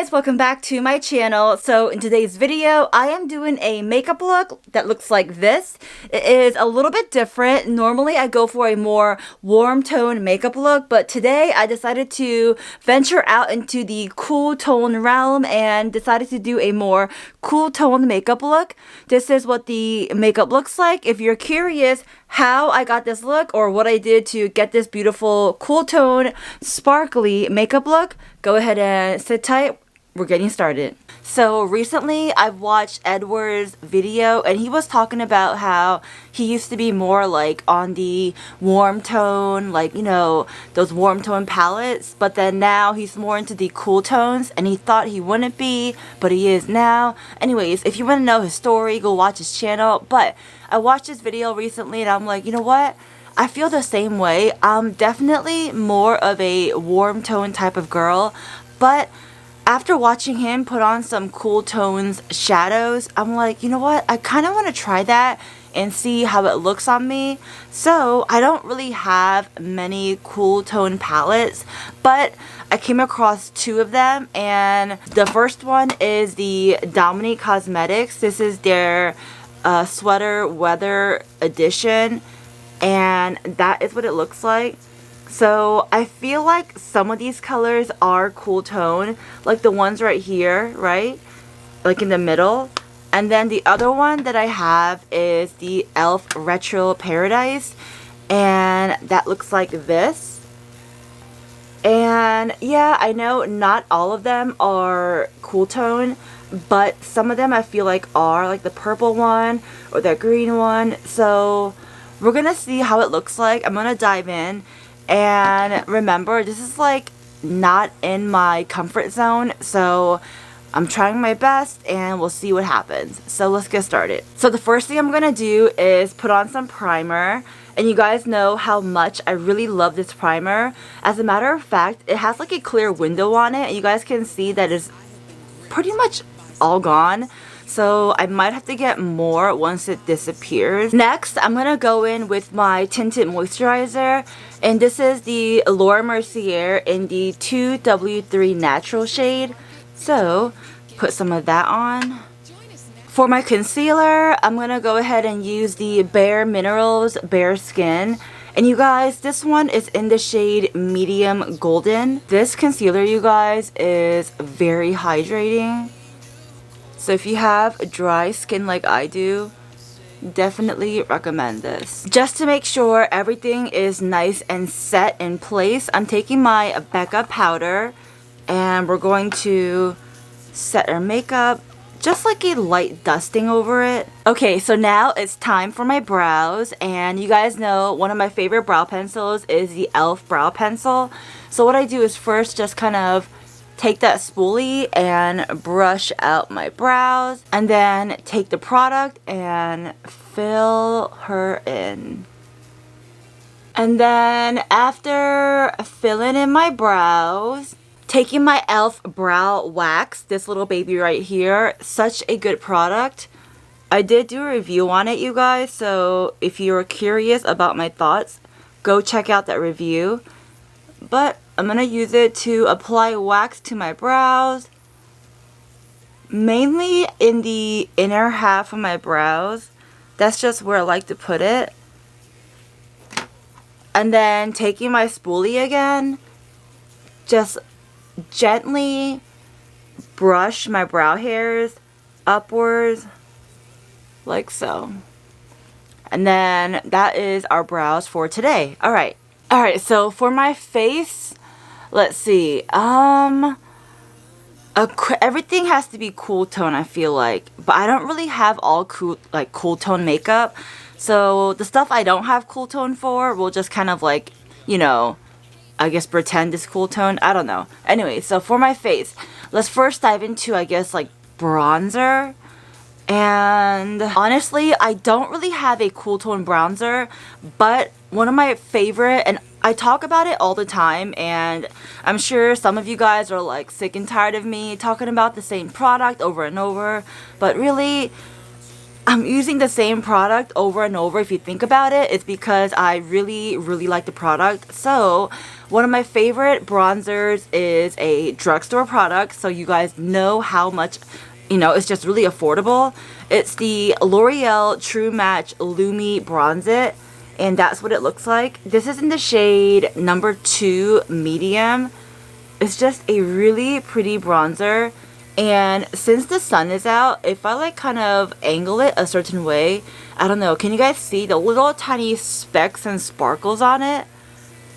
guys, welcome back to my channel. So in today's video, I am doing a makeup look that looks like this. It is a little bit different. Normally I go for a more warm tone makeup look, but today I decided to venture out into the cool tone realm and decided to do a more cool tone makeup look. This is what the makeup looks like. If you're curious how I got this look or what I did to get this beautiful cool tone sparkly makeup look, go ahead and sit tight. We're getting started. So recently I've watched Edward's video and he was talking about how he used to be more like on the warm tone, like, you know, those warm tone palettes, but then now he's more into the cool tones and he thought he wouldn't be, but he is now. Anyways, if you want to know his story, go watch his channel. But I watched this video recently and I'm like, you know what? I feel the same way. I'm definitely more of a warm tone type of girl, but after watching him put on some cool tones shadows, I'm like, you know what? I kind of want to try that and see how it looks on me. So I don't really have many cool tone palettes, but I came across two of them, and the first one is the Dominique Cosmetics. This is their sweater weather edition, and that is what it looks like. So I feel like some of these colors are cool tone, like the ones right here, right? Like in the middle. And then the other one that I have is the e.l.f. Retro Paradise, and that looks like this. And yeah, I know not all of them are cool tone, but some of them I feel like are, like the purple one or the green one. So we're gonna see how it looks like. I'm gonna dive in. And remember, this is like not in my comfort zone, so I'm trying my best and we'll see what happens. So let's get started. So the first thing I'm gonna do is put on some primer, and you guys know how much I really love this primer. As a matter of fact, it has like a clear window on it, and you guys can see that it's pretty much all gone. So I might have to get more once it disappears. Next, I'm going to go in with my tinted moisturizer. And this is the Laura Mercier in the 2W3 Natural shade. So, put some of that on. For my concealer, I'm going to go ahead and use the Bare Minerals Bare Skin. And you guys, this one is in the shade Medium Golden. This concealer, you guys, is very hydrating. So if you have dry skin like I do, definitely recommend this. Just to make sure everything is nice and set in place, I'm taking my Becca powder and we're going to set our makeup, just like a light dusting over it. Okay, so now it's time for my brows, and you guys know one of my favorite brow pencils is the e.l.f. brow pencil. So what I do is first just kind of take that spoolie and brush out my brows, and then take the product and fill her in. And then after filling in my brows, taking my e.l.f. brow wax, this little baby right here, such a good product. I did do a review on it, you guys, so if you're curious about my thoughts, go check out that review. But I'm going to use it to apply wax to my brows, mainly in the inner half of my brows. That's just where I like to put it. And then taking my spoolie again, just gently brush my brow hairs upwards like so. And then that is our brows for today. Alright, so for my face, let's see. Everything has to be cool tone, I feel like. But I don't really have all cool tone makeup. So the stuff I don't have cool tone for, we'll just kind of like, you know, I guess pretend it's cool tone. I don't know. Anyway, so for my face, let's first dive into, I guess, like bronzer. And honestly, I don't really have a cool tone bronzer, but one of my favorite, and I talk about it all the time, and I'm sure some of you guys are like sick and tired of me talking about the same product over and over, but really, I'm using the same product over and over. If you think about it, it's because I really, really like the product. So one of my favorite bronzers is a drugstore product. So you guys know how much, it's just really affordable. It's the L'Oreal True Match Lumi Bronze It. And that's what it looks like. This is in the shade number 2 medium. It's just a really pretty bronzer. And since the sun is out, if I like kind of angle it a certain way, I don't know, can you guys see the little tiny specks and sparkles on it?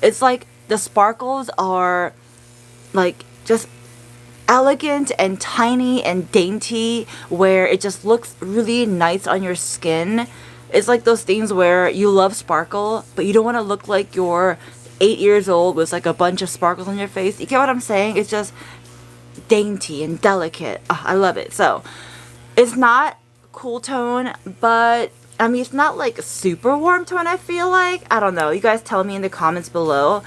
It's like the sparkles are like just elegant and tiny and dainty, where it just looks really nice on your skin. It's like those things where you love sparkle, but you don't want to look like you're 8 years old with like a bunch of sparkles on your face. You get what I'm saying? It's just dainty and delicate. Oh, I love it. So it's not cool tone, but I mean, it's not like super warm tone, I feel like. I don't know. You guys tell me in the comments below,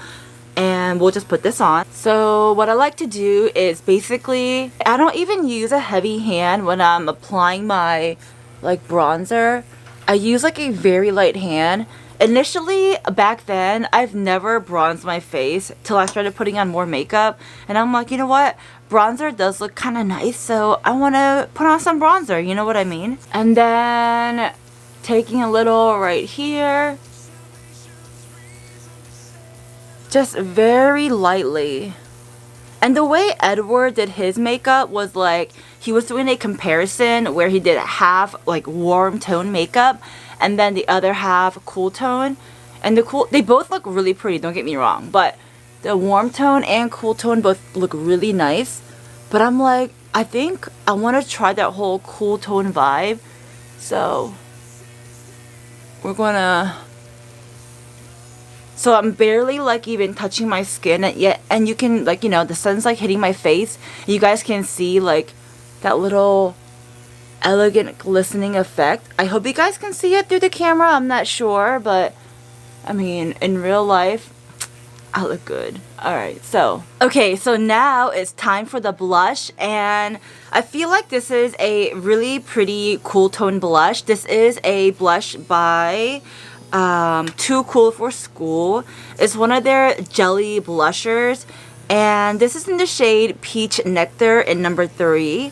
and we'll just put this on. So what I like to do is basically, I don't even use a heavy hand when I'm applying my like bronzer. I use like a very light hand. Initially, back then, I've never bronzed my face till I started putting on more makeup. And I'm like, you know what? Bronzer does look kind of nice, so I want to put on some bronzer, you know what I mean? And then taking a little right here. Just very lightly. And the way Edward did his makeup was like, he was doing a comparison where he did half like warm tone makeup and then the other half cool tone. And they both look really pretty, don't get me wrong, but the warm tone and cool tone both look really nice. But I'm like, I think I want to try that whole cool tone vibe. So we're gonna... So I'm barely like even touching my skin yet, and you can like, the sun's like hitting my face. You guys can see like that little elegant glistening effect. I hope you guys can see it through the camera. I'm not sure, but I mean, in real life, I look good. Alright, so now it's time for the blush, and I feel like this is a really pretty cool tone blush. This is a blush by Too Cool for School. It's one of their jelly blushers, and this is in the shade Peach Nectar in number 3.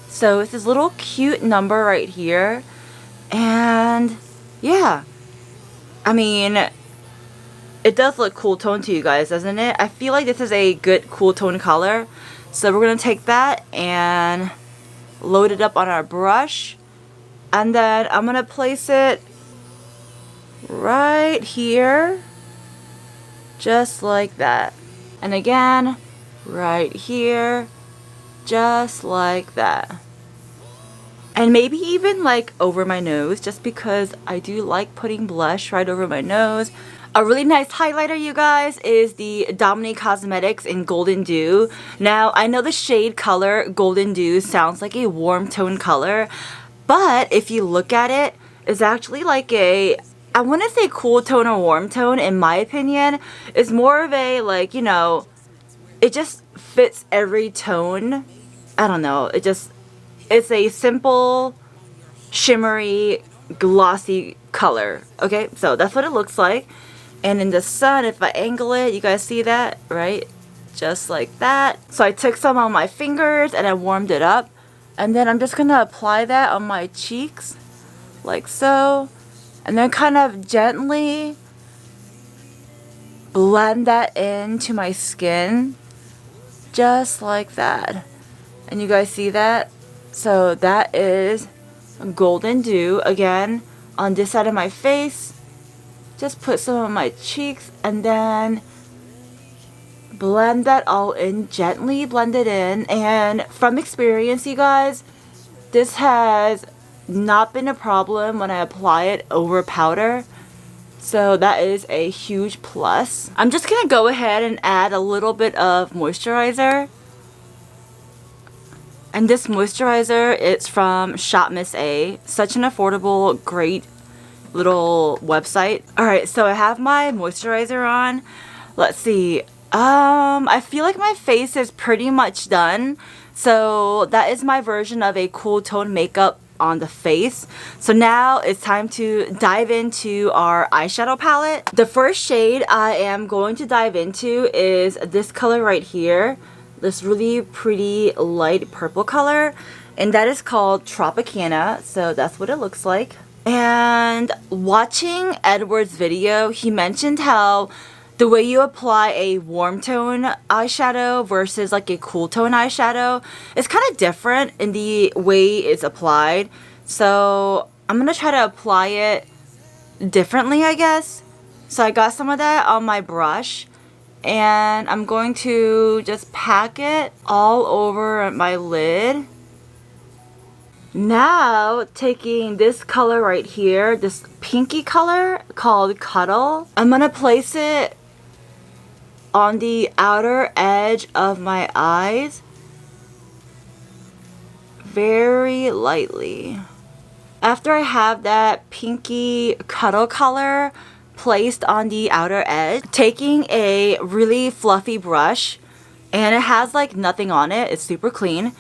So it's this little cute number right here, and yeah, I mean, it does look cool tone to you guys, doesn't it? I feel like this is a good cool tone color. So we're gonna take that and load it up on our brush, and then I'm gonna place it right here, just like that. And again, right here, just like that. And maybe even like over my nose, just because I do like putting blush right over my nose. A really nice highlighter, you guys, is the Dominique Cosmetics in Golden Dew. Now, I know the shade color Golden Dew sounds like a warm tone color, but if you look at it, it's actually like a, I want to say cool tone or warm tone, in my opinion. It's more of a, like, it just fits every tone. I don't know. It's a simple, shimmery, glossy color. Okay, so that's what it looks like. And in the sun, if I angle it, you guys see that, right? Just like that. So I took some on my fingers and I warmed it up. And then I'm just going to apply that on my cheeks, like so. And then kind of gently blend that into my skin, just like that. And you guys see that? So that is Golden Dew. Again, on this side of my face, just put some on my cheeks and then blend that all in, gently blend it in. And from experience, you guys, this has not been a problem when I apply it over powder. So that is a huge plus. I'm just gonna go ahead and add a little bit of moisturizer. And this moisturizer, it's from Shop Miss A. Such an affordable, great little website. Alright, so I have my moisturizer on. Let's see. I feel like my face is pretty much done. So that is my version of a cool tone makeup on the face. So now it's time to dive into our eyeshadow palette. The first shade I am going to dive into is this color right here. This really pretty light purple color. And that is called Tropicana. So that's what it looks like. And watching Edward's video, he mentioned how the way you apply a warm tone eyeshadow versus like a cool tone eyeshadow is kind of different in the way it's applied. So I'm going to try to apply it differently, I guess. So I got some of that on my brush and I'm going to just pack it all over my lid. Now, taking this color right here, this pinky color called Cuddle, I'm going to place it on the outer edge of my eyes very lightly. After I have that pinky Cuddle color placed on the outer edge, taking a really fluffy brush, and it has like nothing on it, it's super clean,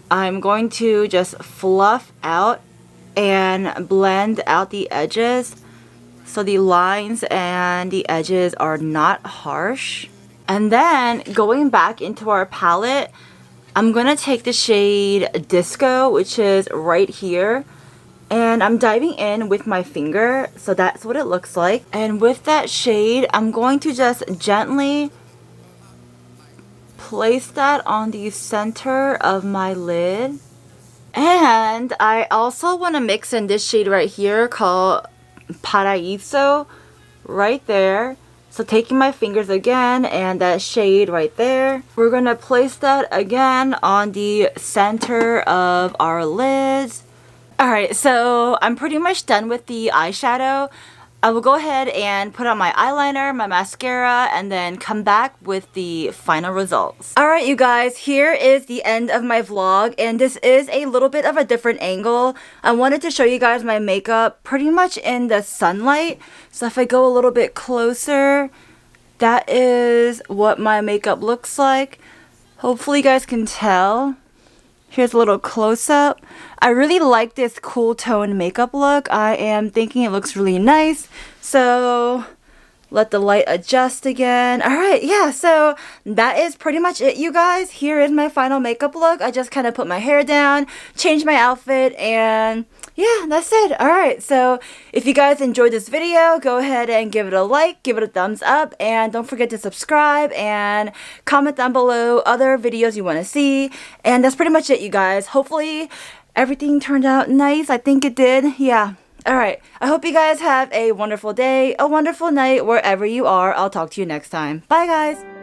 I'm going to just fluff out and blend out the edges so the lines and the edges are not harsh. And then going back into our palette, I'm going to take the shade Disco, which is right here. And I'm diving in with my finger, so that's what it looks like. And with that shade, I'm going to just gently place that on the center of my lid. And I also want to mix in this shade right here called Paraíso right there. So taking my fingers again and that shade right there, we're going to place that again on the center of our lids. Alright, so I'm pretty much done with the eyeshadow. I will go ahead and put on my eyeliner, my mascara, and then come back with the final results. Alright you guys, here is the end of my vlog, and this is a little bit of a different angle. I wanted to show you guys my makeup pretty much in the sunlight. So if I go a little bit closer, that is what my makeup looks like. Hopefully you guys can tell. Here's a little close-up. I really like this cool tone makeup look. I am thinking it looks really nice. So let the light adjust again. Alright, yeah, so that is pretty much it, you guys. Here is my final makeup look. I just kind of put my hair down, changed my outfit, and yeah, that's it. Alright, so if you guys enjoyed this video, go ahead and give it a like, give it a thumbs up, and don't forget to subscribe and comment down below other videos you want to see. And that's pretty much it, you guys. Hopefully everything turned out nice. I think it did. Yeah. Alright, I hope you guys have a wonderful day, a wonderful night, wherever you are. I'll talk to you next time. Bye, guys!